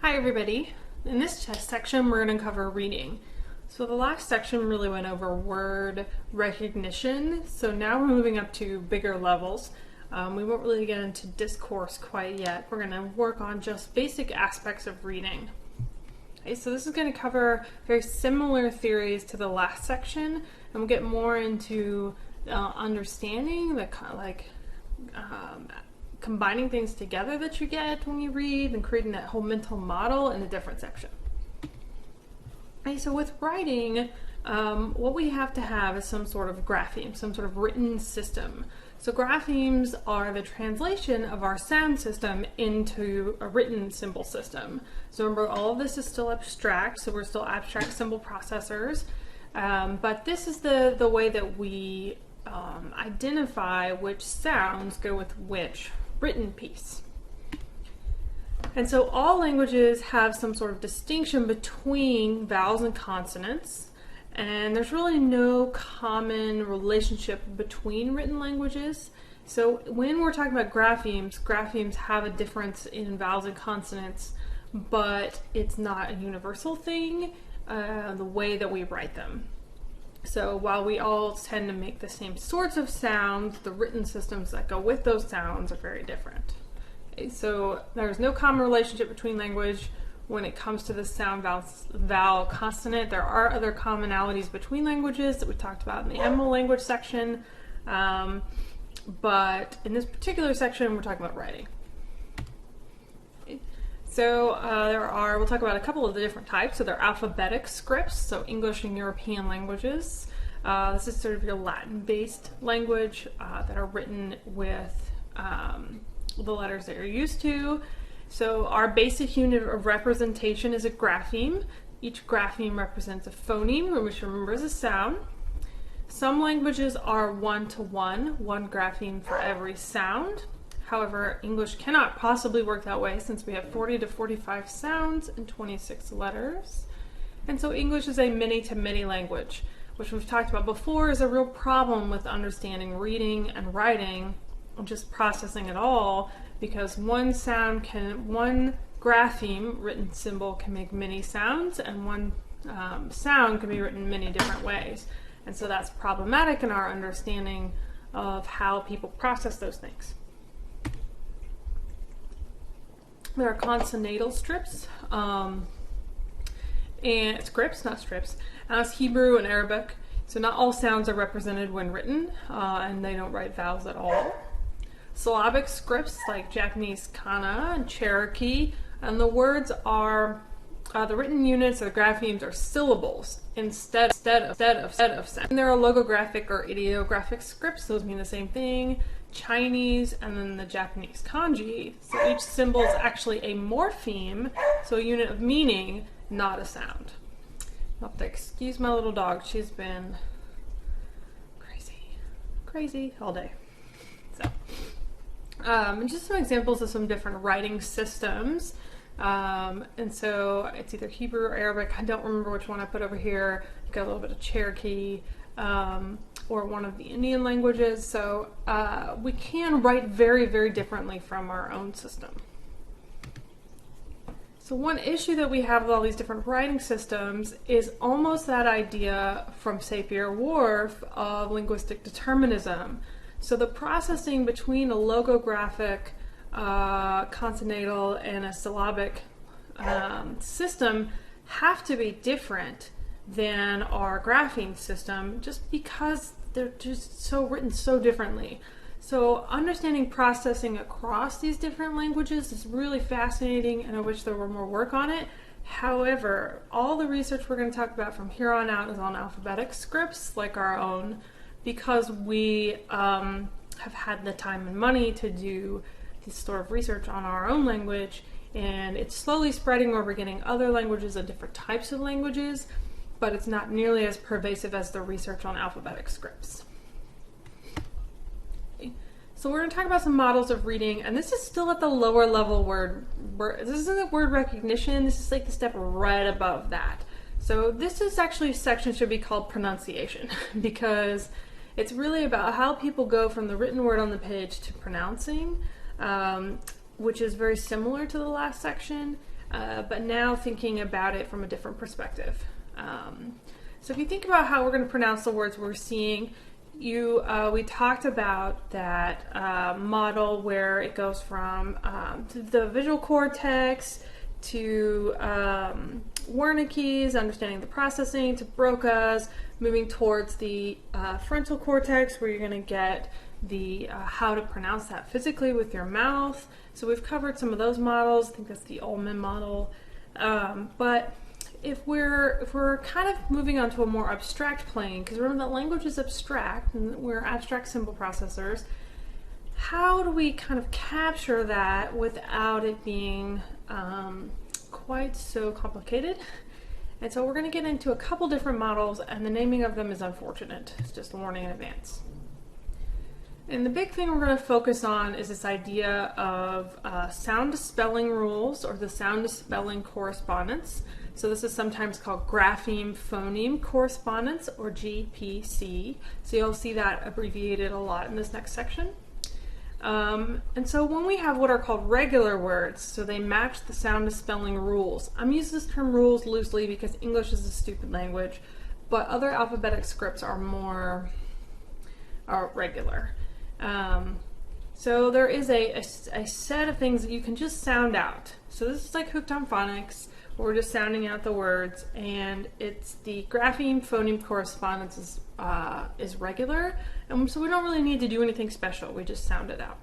Hi everybody. In this test section we're going to cover reading. So the last section really went over word recognition, so now we're moving up to bigger levels. We won't really get into discourse quite yet. We're going to work on just basic aspects of reading. Okay, so this is going to cover very similar theories to the last section, and we'll get more into understanding the combining things together that you get when you read and creating that whole mental model in a different section. Okay, so with writing, what we have to have is some sort of grapheme, some sort of written system. So graphemes are the translation of our sound system into a written symbol system. So remember, all of this is still abstract, so we're still abstract symbol processors, but this is the way that we identify which sounds go with which written piece. And so all languages have some sort of distinction between vowels and consonants, and there's really no common relationship between written languages. So when we're talking about graphemes have a difference in vowels and consonants, but it's not a universal thing, the way that we write them. So while we all tend to make the same sorts of sounds, the written systems that go with those sounds are very different. Okay, so there's no common relationship between language when it comes to the sound vowel consonant. There are other commonalities between languages that we talked about in the animal language section, but in this particular section we're talking about writing. Okay. So we'll talk about a couple of the different types. So there are alphabetic scripts, so English and European languages. This is sort of your Latin-based language that are written with the letters that you're used to. So our basic unit of representation is a grapheme. Each grapheme represents a phoneme, which remember is a sound. Some languages are one-to-one, one grapheme for every sound. However, English cannot possibly work that way since we have 40 to 45 sounds and 26 letters. And so English is a many-to-many language, which we've talked about before is a real problem with understanding reading and writing, and just processing it all, because one grapheme, written symbol, can make many sounds, and one sound can be written many different ways. And so that's problematic in our understanding of how people process those things. There are consonantal strips, and scripts, not strips, as Hebrew and Arabic. So not all sounds are represented when written, and they don't write vowels at all. Syllabic scripts like Japanese kana and Cherokee, and the words are, the written units or the graphemes are syllables instead of sounds. And there are logographic or ideographic scripts, those mean the same thing. Chinese, and then the Japanese kanji. So each symbol is actually a morpheme, so a unit of meaning, not a sound. You'll have to excuse my little dog. She's been crazy all day. So, and just some examples of some different writing systems. And so it's either Hebrew or Arabic. I don't remember which one I put over here. You've got a little bit of Cherokee, or one of the Indian languages. So we can write very, very differently from our own system. So one issue that we have with all these different writing systems is almost that idea from Sapir-Whorf of linguistic determinism. So the processing between a logographic, consonantal, and a syllabic system have to be different than our grapheme system, just because they're just written so differently. So understanding processing across these different languages is really fascinating, and I wish there were more work on it. However, all the research we're going to talk about from here on out is on alphabetic scripts like our own, because we have had the time and money to do this sort of research on our own language, and it's slowly spreading where we're getting other languages and different types of languages, but it's not nearly as pervasive as the research on alphabetic scripts. Okay. So we're going to talk about some models of reading, and this is still at the lower level this isn't word recognition, this is like the step right above that. So this is actually a section should be called pronunciation, because it's really about how people go from the written word on the page to pronouncing. which is very similar to the last section, but now thinking about it from a different perspective. So if you think about how we're going to pronounce the words we're seeing, we talked about that model where it goes from to the visual cortex to Wernicke's, understanding the processing, to Broca's, moving towards the frontal cortex, where you're going to get the how to pronounce that physically with your mouth. So we've covered some of those models. I think that's the Ullman model. But if we're kind of moving on to a more abstract plane, because remember that language is abstract and we're abstract symbol processors, how do we kind of capture that without it being quite so complicated? And so we're going to get into a couple different models, and the naming of them is unfortunate. It's just warning in advance. And the big thing we're going to focus on is this idea of sound to spelling rules, or the sound to spelling correspondence. So this is sometimes called grapheme-phoneme correspondence, or GPC. So you'll see that abbreviated a lot in this next section. And so when we have what are called regular words, so they match the sound to spelling rules. I'm using this term rules loosely because English is a stupid language, but other alphabetic scripts are more regular. So there is a set of things that you can just sound out. So this is like Hooked on Phonics, where we're just sounding out the words, and it's the grapheme-phoneme correspondence is regular, and so we don't really need to do anything special. We just sound it out.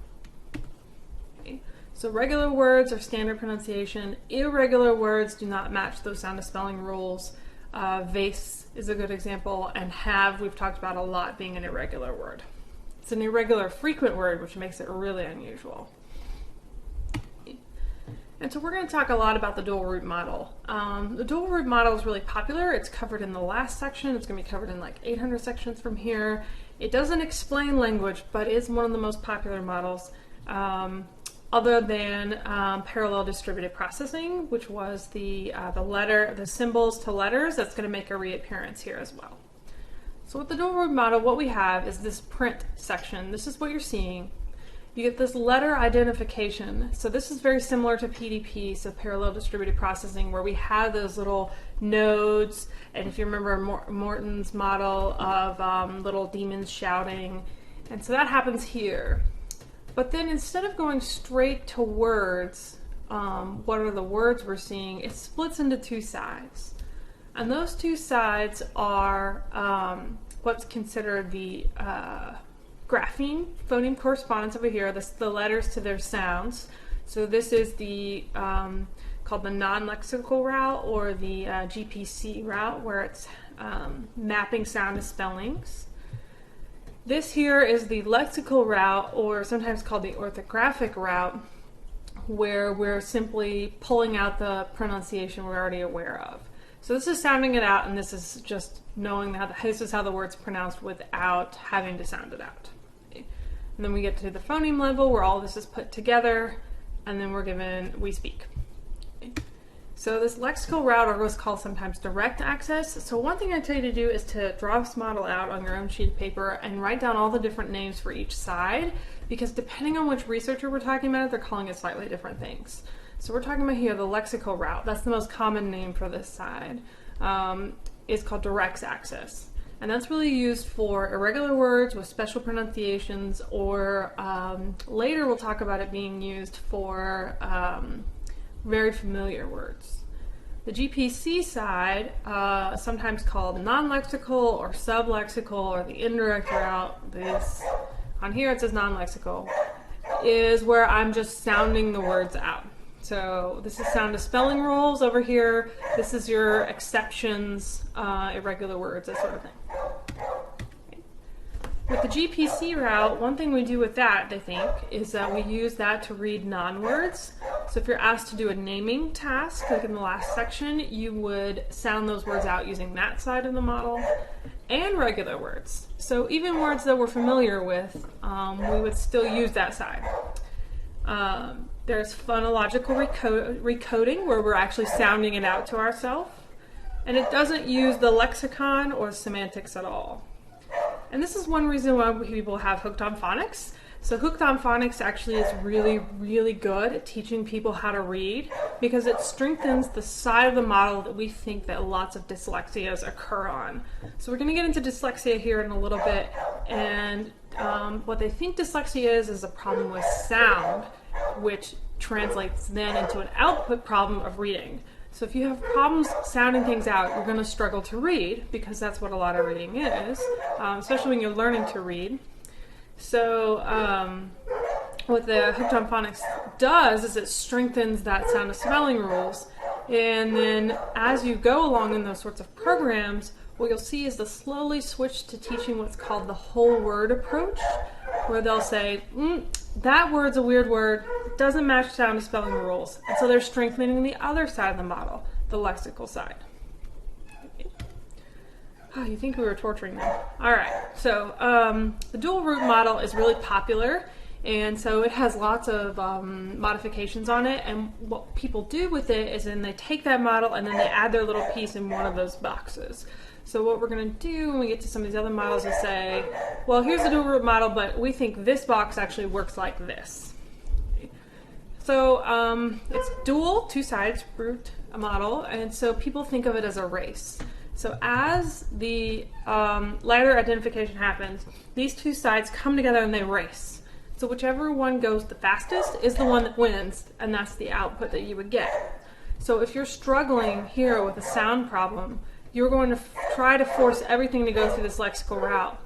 Okay. So regular words are standard pronunciation. Irregular words do not match those sound to spelling rules. Vase is a good example, and have we've talked about a lot being an irregular word. It's an irregular frequent word, which makes it really unusual. And so we're going to talk a lot about the dual root model. The dual root model is really popular. It's covered in the last section. It's going to be covered in like 800 sections from here. It doesn't explain language, but is one of the most popular models, other than parallel distributed processing, which was the symbols to letters. That's going to make a reappearance here as well. So with the dual root model, what we have is this print section. This is what you're seeing. You get this letter identification. So this is very similar to PDP, so parallel distributed processing, where we have those little nodes. And if you remember Morton's model of little demons shouting, and so that happens here. But then instead of going straight to words, what are the words we're seeing, it splits into two sides. And those two sides are what's considered the grapheme phoneme correspondence over here. This the letters to their sounds. So this is the called the non-lexical route, or the GPC route, where it's mapping sound to spellings. This here is the lexical route, or sometimes called the orthographic route, where we're simply pulling out the pronunciation we're already aware of. So this is sounding it out, and this is just knowing that this is how the word's pronounced without having to sound it out. Okay. And then we get to the phoneme level, where all this is put together, and then we're given we speak. Okay. So this lexical route, or what's called sometimes direct access. So one thing I tell you to do is to draw this model out on your own sheet of paper and write down all the different names for each side, because depending on which researcher we're talking about, they're calling it slightly different things. So we're talking about here the lexical route. That's the most common name for this side. Is called direct access. And that's really used for irregular words with special pronunciations, or later we'll talk about it being used for very familiar words. The GPC side, sometimes called non-lexical or sublexical, or the indirect route, this on here it says non-lexical, is where I'm just sounding the words out. So this is sound to spelling rules over here. This is your exceptions, irregular words, that sort of thing. Okay. With the GPC route, one thing we do with that, I think, is that we use that to read non-words. So if you're asked to do a naming task, like in the last section, you would sound those words out using that side of the model, and regular words. So even words that we're familiar with, we would still use that side. There's phonological recoding, where we're actually sounding it out to ourselves, and it doesn't use the lexicon or semantics at all. And this is one reason why people have Hooked on Phonics. So Hooked on Phonics actually is really, really good at teaching people how to read because it strengthens the side of the model that we think that lots of dyslexias occur on. So we're going to get into dyslexia here in a little bit, and what they think dyslexia is a problem with sound, which translates then into an output problem of reading. So if you have problems sounding things out, you're going to struggle to read because that's what a lot of reading is, especially when you're learning to read. So what the Hooked on Phonics does is it strengthens that sound and spelling rules. And then as you go along in those sorts of programs, what you'll see is they'll slowly switch to teaching what's called the whole word approach, where they'll say, that word's a weird word, doesn't match sound and spelling rules. And so they're strengthening the other side of the model, the lexical side. Oh, you think we were torturing them. All right, so the dual root model is really popular, and so it has lots of modifications on it, and what people do with it is then they take that model and then they add their little piece in one of those boxes. So what we're going to do when we get to some of these other models is say, well, here's the dual root model, but we think this box actually works like this. So it's dual, two sides root model, and so people think of it as a race. So as the letter identification happens, these two sides come together and they race. So whichever one goes the fastest is the one that wins, and that's the output that you would get. So if you're struggling here with a sound problem, you're going to try to force everything to go through this lexical route.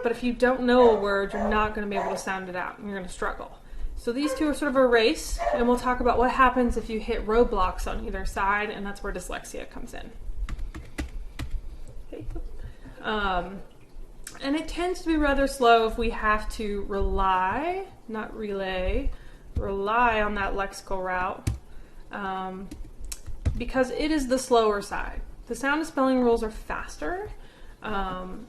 But if you don't know a word, you're not going to be able to sound it out, and you're going to struggle. So these two are sort of a race, and we'll talk about what happens if you hit roadblocks on either side, and that's where dyslexia comes in. And it tends to be rather slow if we have to rely, not relay, rely on that lexical route because it is the slower side. The sound and spelling rules are faster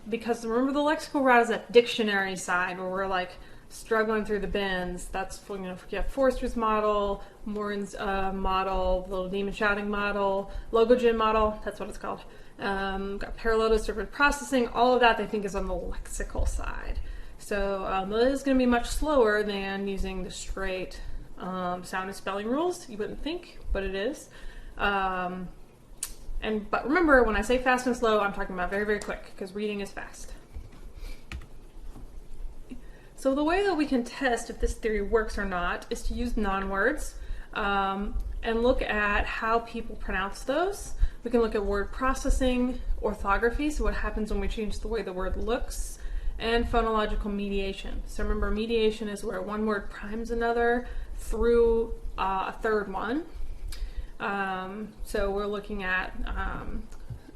because remember the lexical route is that dictionary side where we're like struggling through the bins. That's when you have Forrester's model, Morin's model, the Little Demon Shouting model, Logogen model, that's what it's called. Got parallel distributed processing, all of that they think is on the lexical side. So it is going to be much slower than using the straight sound and spelling rules. You wouldn't think, but it is. But remember, when I say fast and slow, I'm talking about very, very quick because reading is fast. So the way that we can test if this theory works or not is to use non-words and look at how people pronounce those. We can look at word processing, orthography, so what happens when we change the way the word looks, and phonological mediation. So remember, mediation is where one word primes another through a third one. So we're looking at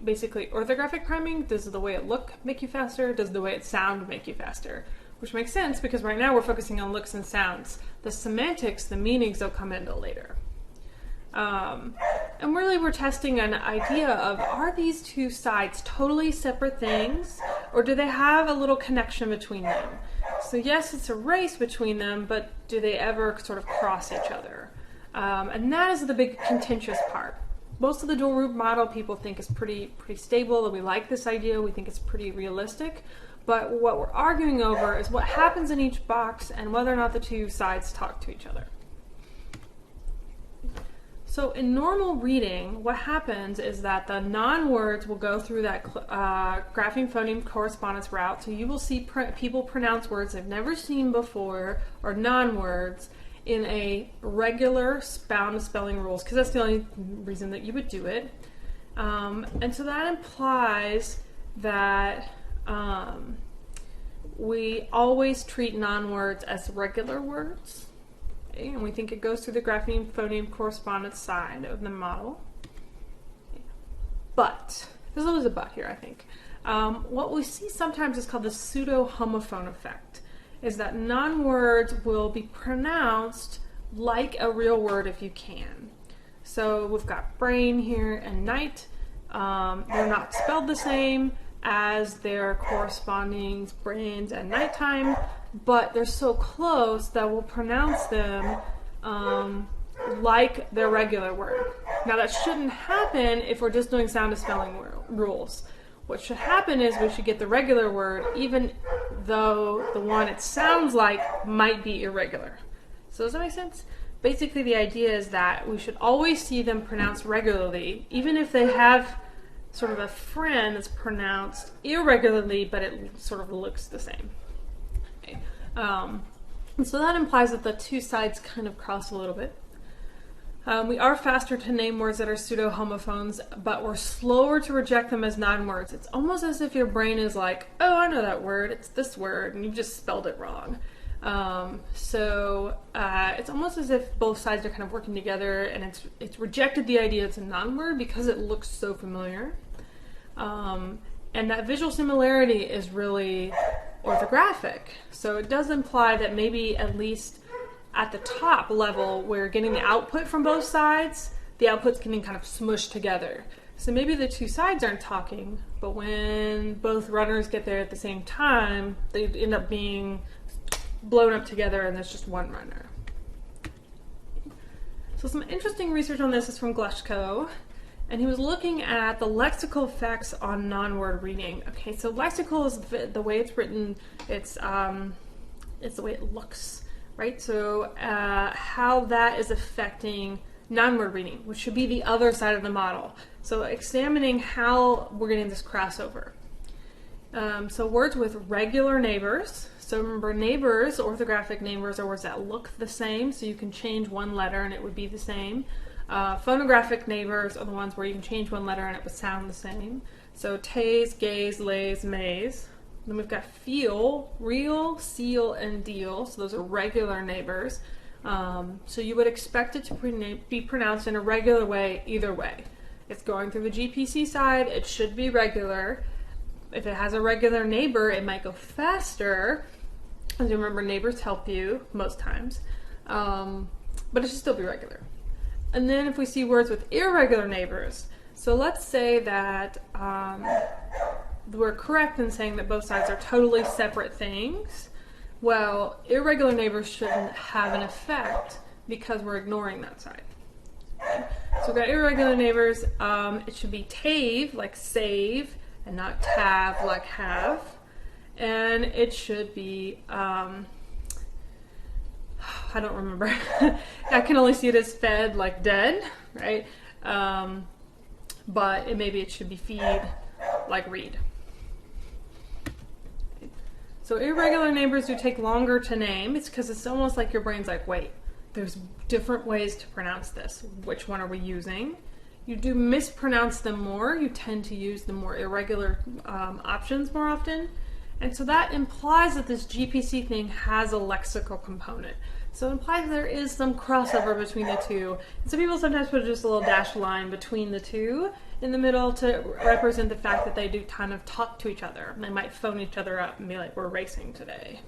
basically orthographic priming. Does the way it look make you faster? Does the way it sound make you faster? Which makes sense because right now we're focusing on looks and sounds. The semantics, the meanings, they'll come into later. And really we're testing an idea of, are these two sides totally separate things, or do they have a little connection between them? So yes, it's a race between them, but do they ever sort of cross each other? And that is the big contentious part. Most of the dual root model people think is pretty stable, and we like this idea, we think it's pretty realistic. But what we're arguing over is what happens in each box and whether or not the two sides talk to each other. So in normal reading, what happens is that the non-words will go through that grapheme phoneme correspondence route. So you will see people pronounce words they've never seen before, or non-words, in a regular sound and spelling rules, because that's the only reason that you would do it. And so that implies that we always treat non-words as regular words. And we think it goes through the grapheme phoneme correspondence side of the model. But, there's always a but here, I think. What we see sometimes is called the pseudo-homophone effect, is that non-words will be pronounced like a real word if you can. So we've got brain here and night. They're not spelled the same as their corresponding brains and nighttime, but they're so close that we'll pronounce them like their regular word. Now that shouldn't happen if we're just doing sound and spelling rules. What should happen is we should get the regular word even though the one it sounds like might be irregular. So does that make sense? Basically the idea is that we should always see them pronounced regularly, even if they have sort of a friend that's pronounced irregularly, but it sort of looks the same. Okay. And so that implies that the two sides kind of cross a little bit. We are faster to name words that are pseudo-homophones, but we're slower to reject them as non-words. It's almost as if your brain is like, oh, I know that word, it's this word, and you just spelled it wrong. It's almost as if both sides are kind of working together, and it's rejected the idea it's a non-word because it looks so familiar. And that visual similarity is really orthographic. So it does imply that maybe at least at the top level, we're getting the output from both sides, the output's getting kind of smushed together. So maybe the two sides aren't talking, but when both runners get there at the same time, they end up being blown up together and there's just one runner. So some interesting research on this is from Glushko, and he was looking at the lexical effects on non-word reading. Okay, so lexical is the way it's written, it's the way it looks. Right, so how that is affecting non-word reading, which should be the other side of the model. So examining how we're getting this crossover. So words with regular neighbors. So remember, neighbors, orthographic neighbors, are words that look the same, so you can change one letter and it would be the same. Phonographic neighbors are the ones where you can change one letter and it would sound the same. So tays, gays, lays, mays. Then we've got feel, real, seal, and deal. So those are regular neighbors. So you would expect it to be pronounced in a regular way either way. It's going through the GPC side, it should be regular. If it has a regular neighbor, it might go faster. As you remember, neighbors help you most times. But it should still be regular. And then if we see words with irregular neighbors, so let's say that we're correct in saying that both sides are totally separate things. Well, irregular neighbors shouldn't have an effect because we're ignoring that side. Okay. So we've got irregular neighbors. It should be tave, like save, and not tav, like have. And it should be, I don't remember. I can only see it as fed, like dead, right? But maybe it should be feed, like read. So irregular neighbors do take longer to name. It's because it's almost like your brain's like, wait, there's different ways to pronounce this. Which one are we using? You do mispronounce them more. You tend to use the more irregular options more often. And so that implies that this GPC thing has a lexical component. So it implies there is some crossover between the two. And so people sometimes put just a little dashed line between the two in the middle to represent the fact that they do kind of talk to each other. They might phone each other up and be like, we're racing today.